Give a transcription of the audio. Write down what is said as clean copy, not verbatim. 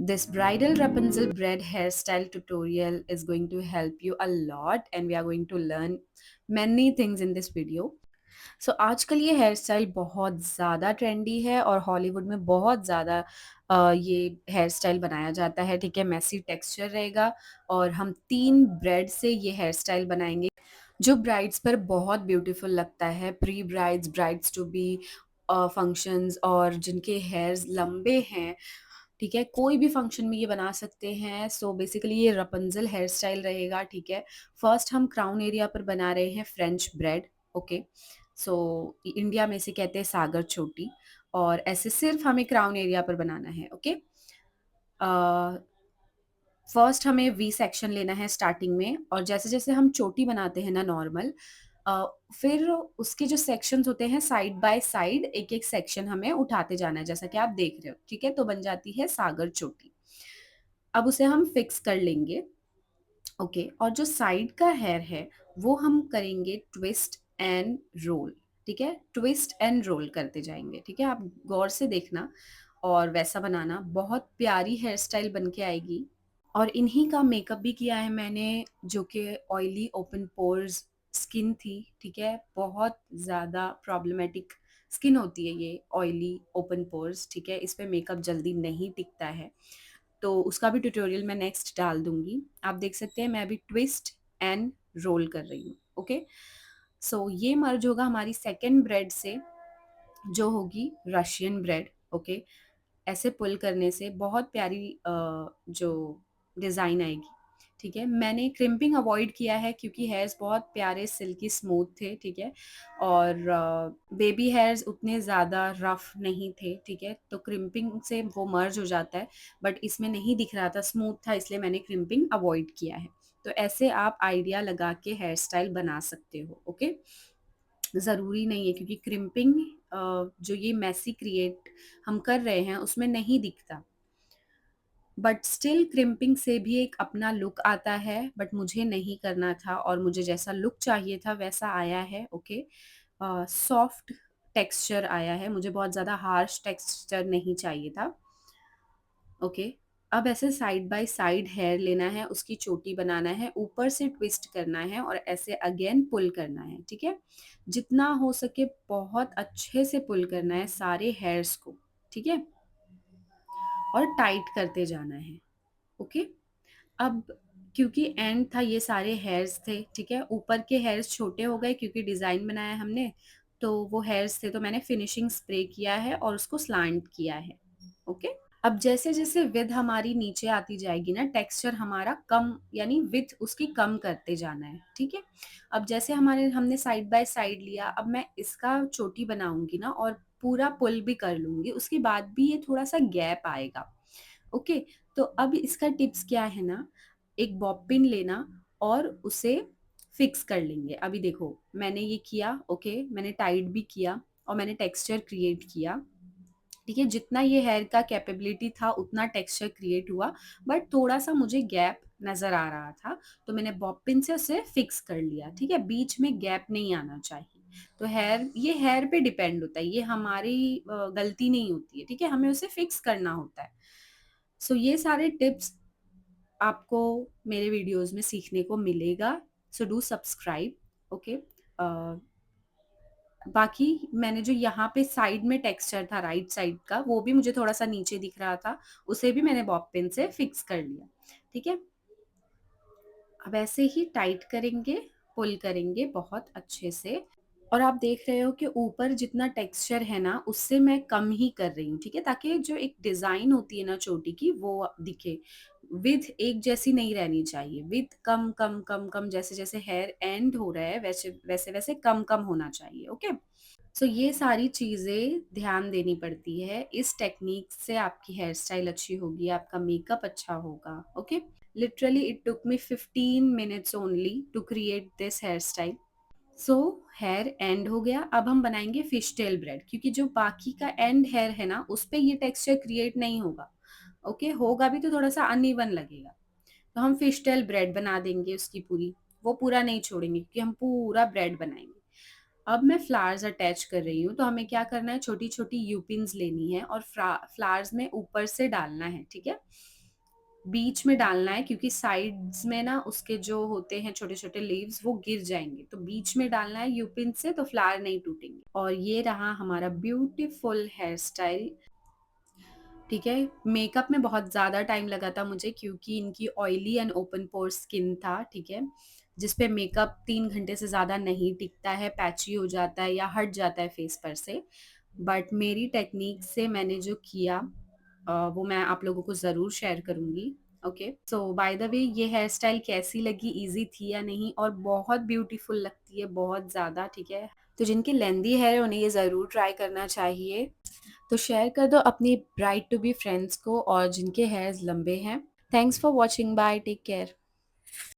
This bridal Rapunzel braid hairstyle tutorial is going to help you a lot and we are going to learn many things in this video. सो आजकल ये hair style बहुत ज़्यादा trendy है और Hollywood में बहुत ज़्यादा ये हेयर स्टाइल बनाया जाता है, ठीक है? मेसी टेक्सचर रहेगा और हम 3 ब्रेड से ये हेयर स्टाइल बनाएँगे, जो ब्राइड्स पर बहुत ब्यूटीफुल लगता है। Pre brides, brides to be functions और जिनके हेयर्स लंबे हैं, ठीक है? कोई भी फंक्शन में ये बना सकते हैं। सो बेसिकली ये रपुंज़ल हेयर स्टाइल रहेगा, ठीक है? फर्स्ट हम क्राउन एरिया पर बना रहे हैं French bread, okay? So India में इसे कहते हैं सागर चोटी और ऐसे सिर्फ हमें क्राउन एरिया पर बनाना है, ओके? फर्स्ट हमें वी सेक्शन लेना है स्टार्टिंग में और जैसे-जैसे हम चोटी बनाते हैं ना नॉर्मल, फिर उसके जो सेक्शंस होते हैं साइड बाय साइड एक-एक सेक्शन हमें उठाते जाना है, जैसा कि आप देख रहे हो, ठीक है? तो बन जाती है सागर चोटी। अब उसे हम फिक्स कर लेंगे, ओके? और जो साइड का हेयर है, वो हम करेंगे ट्विस्ट एंड रोल, ठीक है? ट्विस्ट एंड रोल करते जाएँगे, ठीक है? आप गौर से देखना और वैसा बनाना, बहुत प्यारी हेयर स्टाइल बन के आएगी। और इन्हीं का मेकअप भी किया है मैंने, जो कि ऑयली ओपन पोर्स स्किन थी, ठीक है? बहुत ज़्यादा प्रॉब्लमैटिक स्किन होती है ये ऑयली ओपन पोर्स, ठीक है? इस पे मेकअप जल्दी नहीं टिकता है, तो उसका भी ट्यूटोरियल मैं नेक्स्ट डाल दूँगी। आप देख सकते हैं मैं अभी ट्विस्ट एंड रोल कर रही हूँ, ओके? सो ये मर्ज होगा हमारी सेकंड ब्रेड से, जो होगी रशियन ब्रेड, ओके? ऐसे पुल करने से बहुत प्यारी जो डिज़ाइन आएगी, ठीक है? मैंने क्रिम्पिंग अवॉइड किया है क्योंकि हेयर्स बहुत प्यारे सिल्की स्मूथ थे, ठीक है? और बेबी हेयर्स उतने ज़्यादा रफ़ नहीं थे, ठीक है? तो क्रिम्पिंग से वो मर्ज हो जाता है, बट इसमें नहीं दिख रहा था, स्मूथ था, इसलिए मैंने क्रिम्पिंग अवॉइड किया है। तो ऐसे आप आइडिया लगा के हेयर स्टाइल बना सकते हो, ओके? ज़रूरी नहीं है क्योंकि क्रिम्पिंग जो ये मेसी क्रिएट हम कर रहे हैं उसमें नहीं दिखता, बट स्टिल क्रिम्पिंग से भी एक अपना लुक आता है, बट मुझे नहीं करना था और मुझे जैसा लुक चाहिए था वैसा आया है, ओके? सॉफ्ट टेक्सचर आया है, मुझे बहुत ज़्यादा हार्श टेक्सचर नहीं चाहिए था, ओके? अब ऐसे साइड बाय साइड हेयर लेना है, उसकी चोटी बनाना है, ऊपर से ट्विस्ट करना है और ऐसे अगेन पुल करना है, ठीक है? जितना हो सके बहुत अच्छे से पुल करना है सारे हेयर्स को, ठीक है? और टाइट करते जाना है, ओके? अब क्योंकि एंड था ये सारे हेयर्स थे, ठीक है? ऊपर के हेयर्स छोटे हो गए क्योंकि डिज़ाइन बनाया हमने, तो वो हेयर्स थे तो मैंने फिनिशिंग स्प्रे किया है और उसको स्लांट किया है, ओके? अब जैसे-जैसे विड्थ हमारी नीचे आती जाएगी ना, टेक्सचर हमारा कम यानी विड्थ उसकी कम करते जाना है, ठीक है? अब जैसे हमने साइड बाय साइड लिया, अब मैं इसका चोटी बनाऊँगी ना और पूरा पुल भी कर लूँगी, उसके बाद भी ये थोड़ा-सा गैप आएगा, ओके? तो अब इसका टिप्स क्या है ना, एक बॉब पिन लेना और उसे फिक्स कर लेंगे। अभी देखो, मैंने ये किया, ओके? मैंने टाइट भी किया और मैंने टेक्सचर क्रिएट किया। ठीक है, जितना ये हेयर का कैपेबिलिटी था उतना टेक्सचर क्रिएट हुआ, बट थोड़ा-सा मुझे गैप नज़र आ रहा था, तो मैंने बॉब पिन से उसे फिक्स कर लिया, ठीक है? बीच में गैप नहीं आना चाहिए। तो ये हेयर पे डिपेंड होता है, ये हमारी गलती नहीं होती है, ठीक है? हमें उसे फिक्स करना होता है। सो ये सारे टिप्स आपको मेरे वीडियोज़ में सीखने को मिलेगा, सो डू सब्सक्राइब, ओके? अ बाकी मैंने जो यहाँ पे साइड में टेक्सचर था राइट साइड का, वो भी मुझे थोड़ा-सा नीचे दिख रहा था, उसे भी मैंने बॉब पिन से फिक्स कर लिया, ठीक है? अब ऐसे ही टाइट करेंगे, पुल करेंगे बहुत अच्छे से और आप देख रहे हो कि ऊपर जितना टेक्सचर है ना, उससे मैं कम ही कर रही हूँ, ठीक है? ताकि जो एक डिज़ाइन होती है ना चोटी की, वो दिखे। विड्थ एक जैसी नहीं रहनी चाहिए, विड्थ कम, कम, कम, कम जैसे-जैसे हेयर एंड हो रहा है, वैसे-वैसे कम-कम होना चाहिए, ओके? सो ये सारी चीज़ें ध्यान देनी पड़ती है। इस टेक्नीक से आपकी हेयर स्टाइल अच्छी होगी, आपका मेकअप अच्छा होगा, okay? Literally it took me 15 minutes only to create this hair style. So hair and हो गया, अब हम बनाएँगे फिश टेल ब्रेड क्योंकि जो बाकी का एंड हेयर है ना, उसपे ये टेक्सचर क्रिएट नहीं होगा, ओके? होगा भी तो थोड़ा-सा अनइवन लगेगा। तो हम फिश टेल ब्रेड बना देंगे उसकी पूरी, वो पूरा नहीं छोड़ेंगे क्योंकि हम पूरा ब्रेड बनाएँगे। अब मैं फ्लावर्स अटैच कर रही हूँ, तो हमें क्या करना है छोटी-छोटी यू पिन्स लेनी है और फ्लावर्स में ऊपर से डालना है, ठीक है? बीच में डालना है क्योंकि साइड्स में ना उसके जो होते हैं छोटे-छोटे लीव्स वो गिर जाएँगे। तो बीच में डालना है यू पिन से तो फ्लावर नहीं टूटेंगे। और ये रहा हमारा ब्यूटीफुल हेयर स्टाइल। ठीक है, मेकअप में बहुत ज़्यादा टाइम लगा था मुझे क्योंकि इनकी oily and open pore skin था, ठीक है? जिस पे मेकअप 3 घंटे से ज़्यादा नहीं टिकता है, पैची हो जाता है या हट जाता है फेस पर से। बट मेरी टेक्नीक से मैंने जो किया वो मैं आप लोगों को ज़रूर शेयर करूँगी, okay? So by the way ये हेयर स्टाइल कैसी लगी, ईज़ी थी या नहीं और बहुत ब्यूटीफुल लगती है, बहुत ज़्यादा, ठीक है? तो जिनकी लेंदी हेयर है उन्हें ये ज़रूर ट्राई करना चाहिए। तो शेयर कर दो अपनी ब्राइड टू बी फ्रेंड्स को और जिनके हेयर्स लंबे हैं। Thanks for watching, bye, take care.